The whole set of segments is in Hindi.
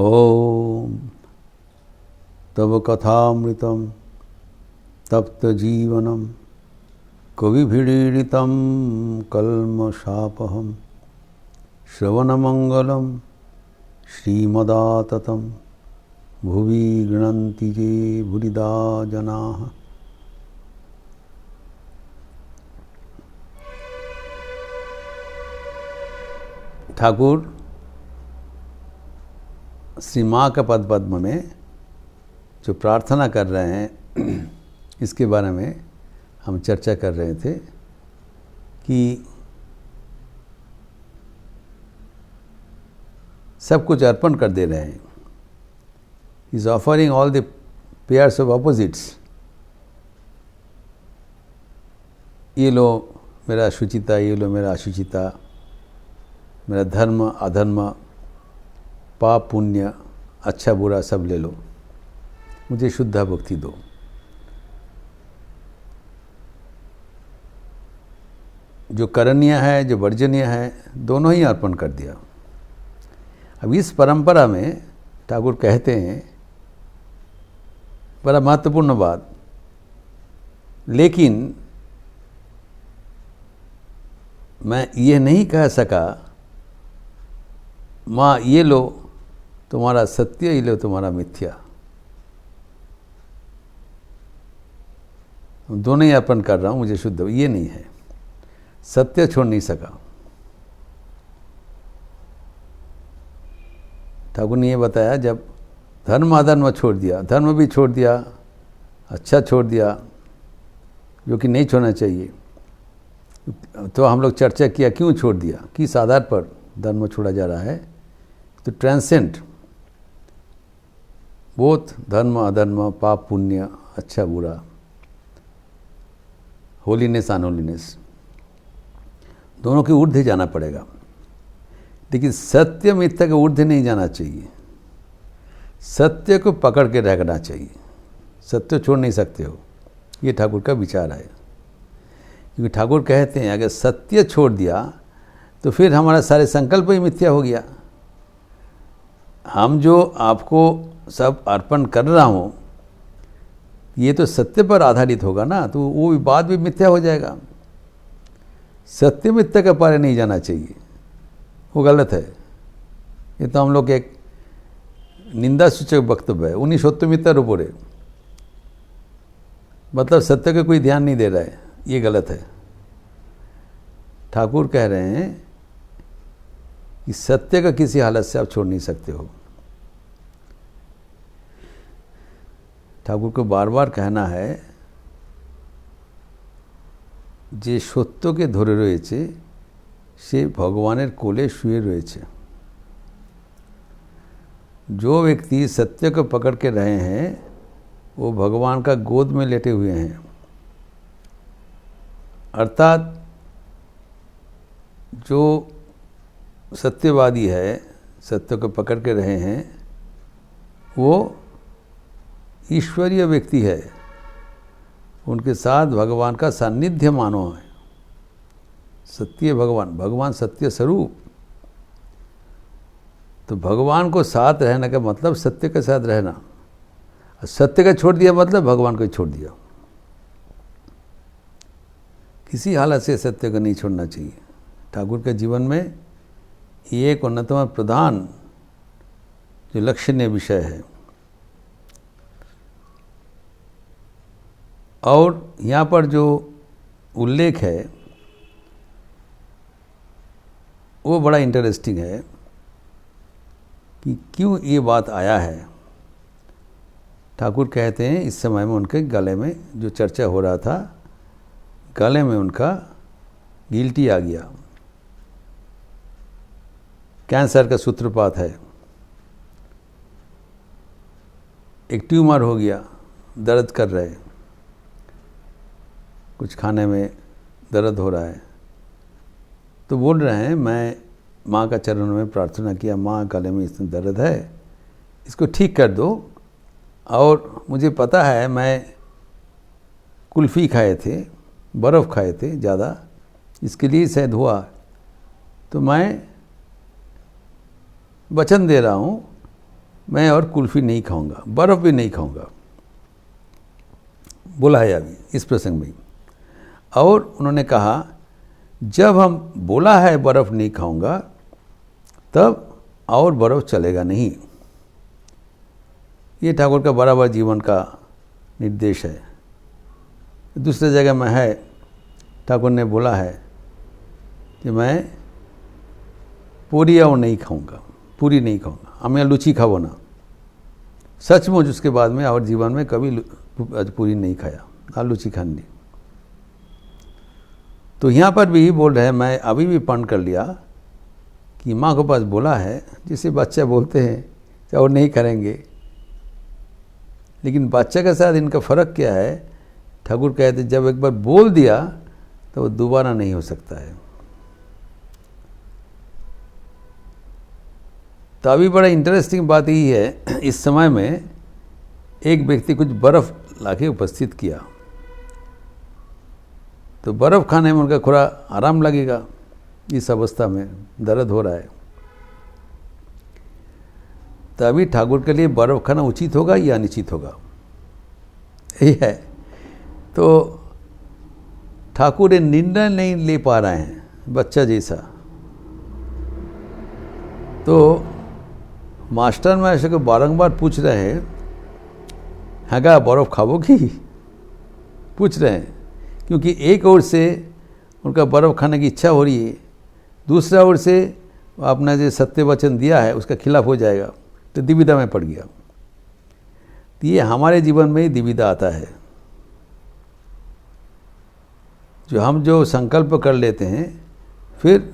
ओम तव कथामृतं तप्तजीवनं कविभिरीडितं कल्मषापहं श्रवणमंगलं श्रीमदाततं भुवि गृह्णन्ति ये भूरिदा जनाः। ठाकुर श्री माँ का पद पद्म में जो प्रार्थना कर रहे हैं इसके बारे में हम चर्चा कर रहे थे कि सब कुछ अर्पण कर दे रहे हैं। Is offering all the pairs of opposites. ये लो मेरा शुचिता, ये लो मेरा अशुचिता, मेरा धर्म अधर्म, पाप पुण्य, अच्छा बुरा सब ले लो, मुझे शुद्ध भक्ति दो। जो करणीय है, जो वर्जनीय है, दोनों ही अर्पण कर दिया। अब इस परंपरा में ठाकुर कहते हैं बड़ा महत्वपूर्ण बात, लेकिन मैं ये नहीं कह सका माँ ये लो तुम्हारा सत्य, ये लो तुम्हारा मिथ्या, दोनों ही अर्पण कर रहा हूँ, मुझे शुद्ध, ये नहीं है। सत्य छोड़ नहीं सका। ठाकुर ने ये बताया जब धर्म अधर्म छोड़ दिया, धर्म भी छोड़ दिया, अच्छा छोड़ दिया जो कि नहीं छोड़ना चाहिए, तो हम लोग चर्चा किया क्यों छोड़ दिया, किस आधार पर धर्म छोड़ा जा रहा है। तो ट्रांसेंड बोथ धर्म अधर्म, पाप पुण्य, अच्छा बुरा, होलीनेस अनहोलीनेस, दोनों के ऊर्ध्व जाना पड़ेगा। लेकिन सत्य मिथ्या के ऊर्ध्व नहीं जाना चाहिए। सत्य को पकड़ के रखना चाहिए, सत्य छोड़ नहीं सकते हो। ये ठाकुर का विचार है। क्योंकि ठाकुर कहते हैं अगर सत्य छोड़ दिया तो फिर हमारा सारे संकल्प ही मिथ्या हो गया। हम जो आपको सब अर्पण कर रहा हूँ ये तो सत्य पर आधारित होगा ना, तो वो बात भी मिथ्या हो जाएगा। सत्य मिथ्या का पारे नहीं जाना चाहिए, वो गलत है। ये तो हम लोग एक निंदा सूचक वक्तव्य है। उन्हीं सत्यमित्र उपरे, मतलब सत्य का कोई ध्यान नहीं दे रहा है, ये गलत है। ठाकुर कह रहे हैं कि सत्य का किसी हालत से आप छोड़ नहीं सकते हो। ठाकुर को बार बार कहना है যে সত্যকে ধরে রয়েছে সে ভগবানের কোলে শুয়ে রয়েছে। जो व्यक्ति सत्य को पकड़ के रहे हैं वो भगवान का गोद में लेटे हुए हैं। अर्थात जो सत्यवादी है, सत्य को पकड़ के रहे हैं, वो ईश्वरीय व्यक्ति है। उनके साथ भगवान का सान्निध्य मानो है। सत्य भगवान, भगवान सत्य स्वरूप। तो भगवान को साथ रहने का मतलब सत्य के साथ रहना। सत्य का छोड़ दिया मतलब भगवान को छोड़ दिया। किसी हालत से सत्य को नहीं छोड़ना चाहिए। ठाकुर के जीवन में ये एक अन्यतम प्रधान जो लक्षणीय विषय है। और यहाँ पर जो उल्लेख है वो बड़ा इंटरेस्टिंग है कि क्यों ये बात आया है। ठाकुर कहते हैं इस समय में उनके गले में जो चर्चा हो रहा था, गले में उनका गिल्टी आ गया। कैंसर का सूत्रपात है, एक ट्यूमर हो गया, दर्द कर रहे, कुछ खाने में दर्द हो रहा है। तो बोल रहे हैं मैं माँ का चरणों में प्रार्थना किया, माँ गले में इतना दर्द है, इसको ठीक कर दो। और मुझे पता है मैं कुल्फ़ी खाए थे, बर्फ़ खाए थे ज़्यादा, इसके लिए शायद हुआ। तो मैं वचन दे रहा हूँ मैं और कुल्फ़ी नहीं खाऊंगा, बर्फ़ भी नहीं खाऊंगा, बोला है अभी इस प्रसंग में। और उन्होंने कहा जब हम बोला है बर्फ़ नहीं खाऊंगा तब और बर्फ़ चलेगा नहीं। ये ठाकुर का बराबर जीवन का निर्देश है। दूसरे जगह में है, ठाकुर ने बोला है कि मैं पूरी और नहीं खाऊंगा, पूरी नहीं खाऊंगा, हमें लुची खाओ ना। सचमुच उसके बाद में और जीवन में कभी पूरी नहीं खाया, ना लुची खानी। तो यहाँ पर भी बोल रहे हैं, मैं अभी भी पढ़ कर लिया कि माँ के पास बोला है, जिसे बच्चे बोलते हैं और नहीं करेंगे। लेकिन बच्चे के साथ इनका फ़र्क क्या है? ठाकुर कहते जब एक बार बोल दिया तो वो दोबारा नहीं हो सकता है। तो अभी बड़ा इंटरेस्टिंग बात यही है, इस समय में एक व्यक्ति कुछ बर्फ़ लाके उपस्थित किया, तो बर्फ़ खाने में उनका थोड़ा आराम लगेगा। इस अवस्था में दर्द हो रहा है, तो अभी ठाकुर के लिए बर्फ़ खाना उचित होगा या अनुचित होगा, यही है। तो ठाकुर निर्णय नहीं ले पा रहे हैं बच्चा जैसा। तो मास्टर ऐसे को बारंबार पूछ रहे हैं, हाँ क्या बर्फ़ खाओगी, पूछ रहे हैं, क्योंकि एक ओर से उनका बर्फ़ खाने की इच्छा हो रही है, दूसरा ओर से आपने जो सत्य वचन दिया है उसका खिलाफ हो जाएगा, तो दुविधा में पड़ गया। तो ये हमारे जीवन में ही दुविधा आता है। हम जो संकल्प कर लेते हैं, फिर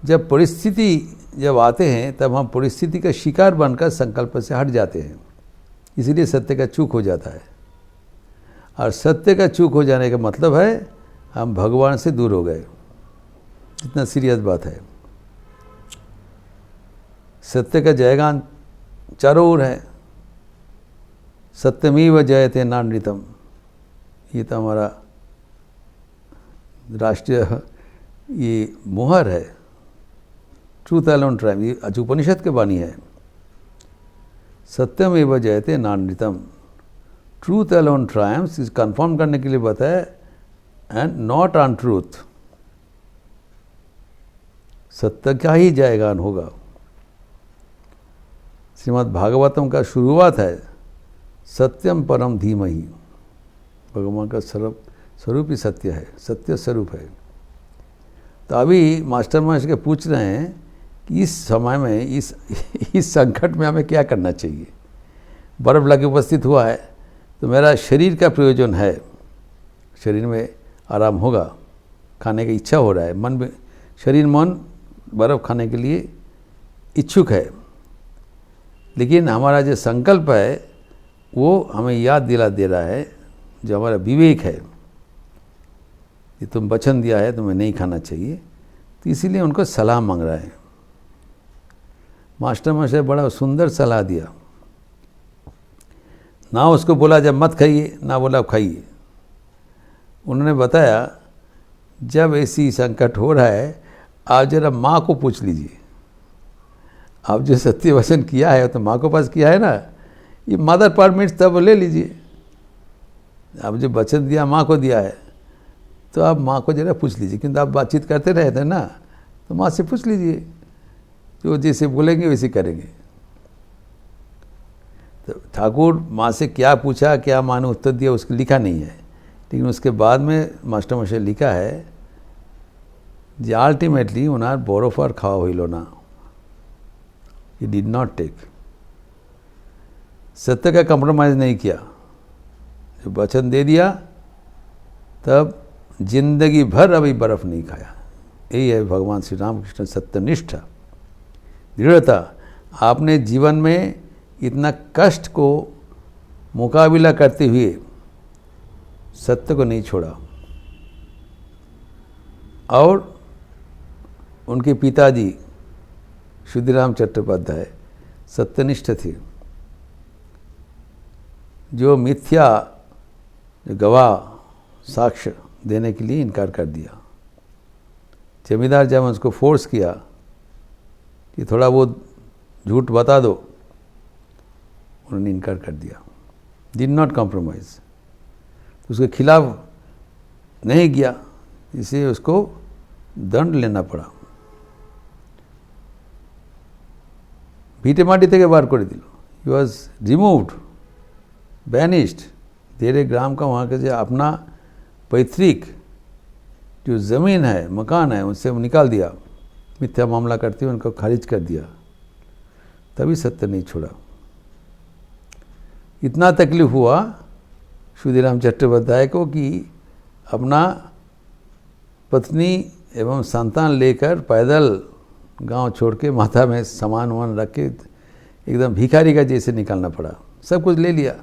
जब परिस्थिति जब आते हैं तब हम परिस्थिति का शिकार बनकर संकल्प से हट जाते हैं, इसीलिए सत्य का चूक हो जाता है। और सत्य का चूक हो जाने का मतलब है हम भगवान से दूर हो गए। इतना सीरियस बात है। सत्य का जयगान चारों ओर है, सत्यमेव जयते नानृतम, ये तो हमारा राष्ट्रीय ये मोहर है। ट्रूथ अलोन ट्रायम्फ, ये उपनिषद के वाणी है। सत्यमेव जयते नानृतम, ट्रूथ अलोन ट्रायम्फ्स, इस कन्फर्म करने के लिए बताया, एंड नॉट ऑन ट्रूथ, सत्य का ही जयगान होगा। श्रीमद् भागवतम का शुरुआत है सत्यम परम धीमहि, भगवान का स्वरूप ही सत्य है, सत्य स्वरूप है। तो अभी मास्टर के पूछ रहे हैं कि इस समय में, इस संकट में हमें क्या करना चाहिए। बर्फ़ लगे उपस्थित हुआ है, तो मेरा शरीर का प्रयोजन है, शरीर में आराम होगा, खाने की इच्छा हो रहा है, मन में, शरीर मन बर्फ़ खाने के लिए इच्छुक है। लेकिन हमारा जो संकल्प है वो हमें याद दिला दे रहा है, जो हमारा विवेक है, ये तुम वचन दिया है तुम्हें नहीं खाना चाहिए, तो इसीलिए उनको सलाह मांग रहा है। मास्टर बड़ा सुंदर सलाह दिया, ना उसको बोला जब मत खाइए, ना बोला खाइए। उन्होंने बताया जब ऐसी संकट हो रहा है, आप जरा माँ को पूछ लीजिए। आप जो सत्य वचन किया है तो माँ को पास किया है ना, ये मदर परमिट्स तब ले लीजिए। आप जो वचन दिया माँ को दिया है, तो आप माँ को जरा पूछ लीजिए, क्योंकि आप बातचीत करते रहते हैं ना, तो माँ से पूछ लीजिए, जो जैसे बोलेंगे वैसे करेंगे। तो ठाकुर माँ से क्या पूछा, क्या माँ ने उत्तर दिया, उसको लिखा नहीं है, लेकिन उसके बाद में मास्टर लिखा है जे अल्टीमेटली उन्हार बरफ खावा हुई ना, ही डिड नॉट टेक, सत्य का कंप्रोमाइज़ नहीं किया। जब वचन दे दिया तब जिंदगी भर अभी बर्फ़ नहीं खाया। यही है भगवान श्री रामकृष्ण सत्यनिष्ठा, दृढ़ता। आपने जीवन में इतना कष्ट को मुकाबला करते हुए सत्य को नहीं छोड़ा। और उनके पिताजी शुद्धिराम चट्टोपाध्याय सत्यनिष्ठ थे, जो मिथ्या गवाह साक्ष्य देने के लिए इनकार कर दिया। जमींदार जब उसको फोर्स किया कि थोड़ा वो झूठ बता दो, उन्होंने इनकार कर दिया, डिड नॉट कॉम्प्रोमाइज़। उसके खिलाफ नहीं गया, इसलिए उसको दंड लेना पड़ा। ভিটে মাটি থেকে বার করে दिल। He was removed, banished. तेरे ग्राम का वहाँ के जो अपना पैतृक जो ज़मीन है, मकान है, उनसे निकाल दिया। मिथ्या मामला करते हुए उनको खारिज कर दिया। तभी सत्य नहीं छोड़ा। इतना तकलीफ हुआ क्षुदिराम चट्टोपाध्याय को कि अपना पत्नी एवं संतान लेकर पैदल गांव छोड़ के माथा में सामान वामान रख के एकदम भिखारी का जैसे निकालना पड़ा। सब कुछ ले लिया,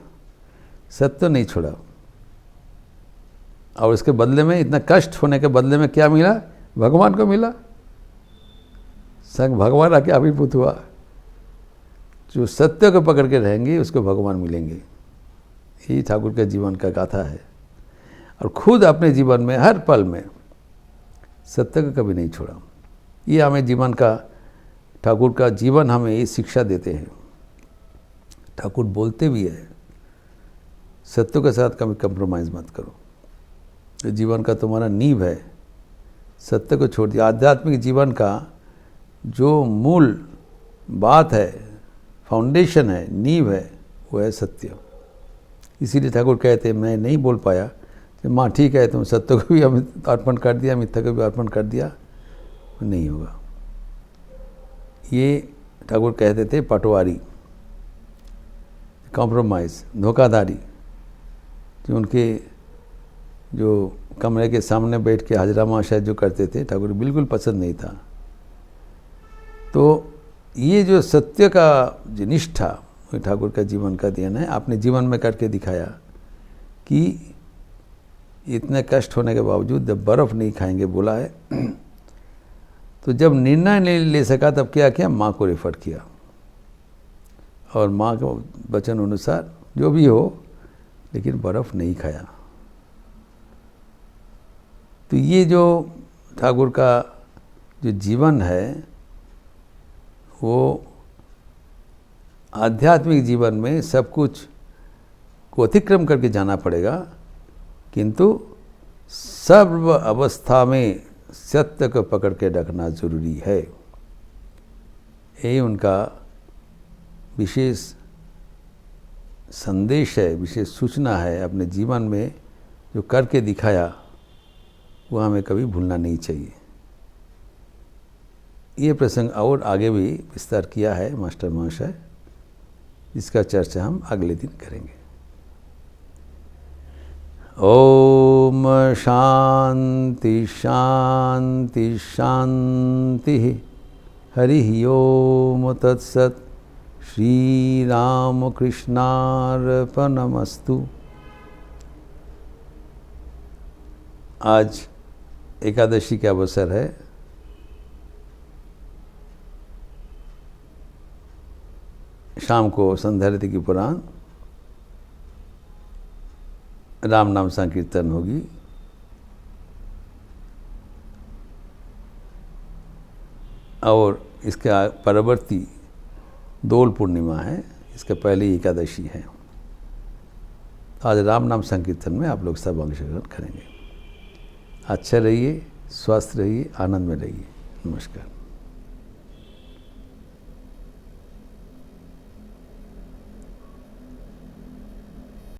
सत्य नहीं छोड़ा। और उसके बदले में, इतना कष्ट होने के बदले में क्या मिला? भगवान को मिला। संग भगवान आके आविर्भूत हुआ। जो सत्य को पकड़ के रहेंगे उसको भगवान मिलेंगे। यही ठाकुर के जीवन का गाथा है। और खुद अपने जीवन में हर पल में सत्य को कभी नहीं छोड़ा। ये हमें जीवन का, ठाकुर का जीवन हमें ये शिक्षा देते हैं। ठाकुर बोलते भी है, सत्य के साथ कभी कंप्रोमाइज़ मत करो। ये जीवन का तुम्हारा नींव है, सत्य को छोड़ दिया। आध्यात्मिक जीवन का जो मूल बात है, फाउंडेशन है, नींव है, वो है सत्य। इसीलिए ठाकुर कहते हैं, मैं नहीं बोल पाया कि माँ ठीक है, तुम सत्य को भी अर्पण कर दिया, मिथ्या को भी अर्पण कर दिया, नहीं होगा। ये ठाकुर कहते थे पटवारी, कॉम्प्रोमाइज़, धोखाधारी। जो उनके जो कमरे के सामने बैठ के हाजरा महाशय जो करते थे, ठाकुर बिल्कुल पसंद नहीं था। तो ये जो सत्य का जो निष्ठा, वो ठाकुर का जीवन का देन है। आपने जीवन में करके दिखाया कि इतने कष्ट होने के बावजूद जब बर्फ़ नहीं खाएंगे बोला है, तो जब निर्णय नहीं ले सका तब क्या किया? माँ को रेफर किया। और माँ के वचन अनुसार जो भी हो, लेकिन बर्फ़ नहीं खाया। तो ये जो ठाकुर का जो जीवन है, वो आध्यात्मिक जीवन में सब कुछ को अतिक्रम करके जाना पड़ेगा, किंतु सर्व अवस्था में सत्य को पकड़ के रखना जरूरी है। यही उनका विशेष संदेश है, विशेष सूचना है। अपने जीवन में जो करके दिखाया, वो हमें कभी भूलना नहीं चाहिए। ये प्रसंग और आगे भी विस्तार किया है मास्टर महाशय, जिसका चर्चा हम अगले दिन करेंगे। ओम शांति शांति शांति। हरि ओम तत्सत। श्री राम कृष्णार्पणमस्तु। आज एकादशी का अवसर है। शाम को संध्यारति की पुराण राम नाम संकीर्तन होगी। और इसका परवर्ती दोल पूर्णिमा है, इसके पहले एकादशी है। आज राम नाम संकीर्तन में आप लोग सब अंशग्रहण करेंगे। अच्छे रहिए, स्वस्थ रहिए, आनंद में रहिए। नमस्कार।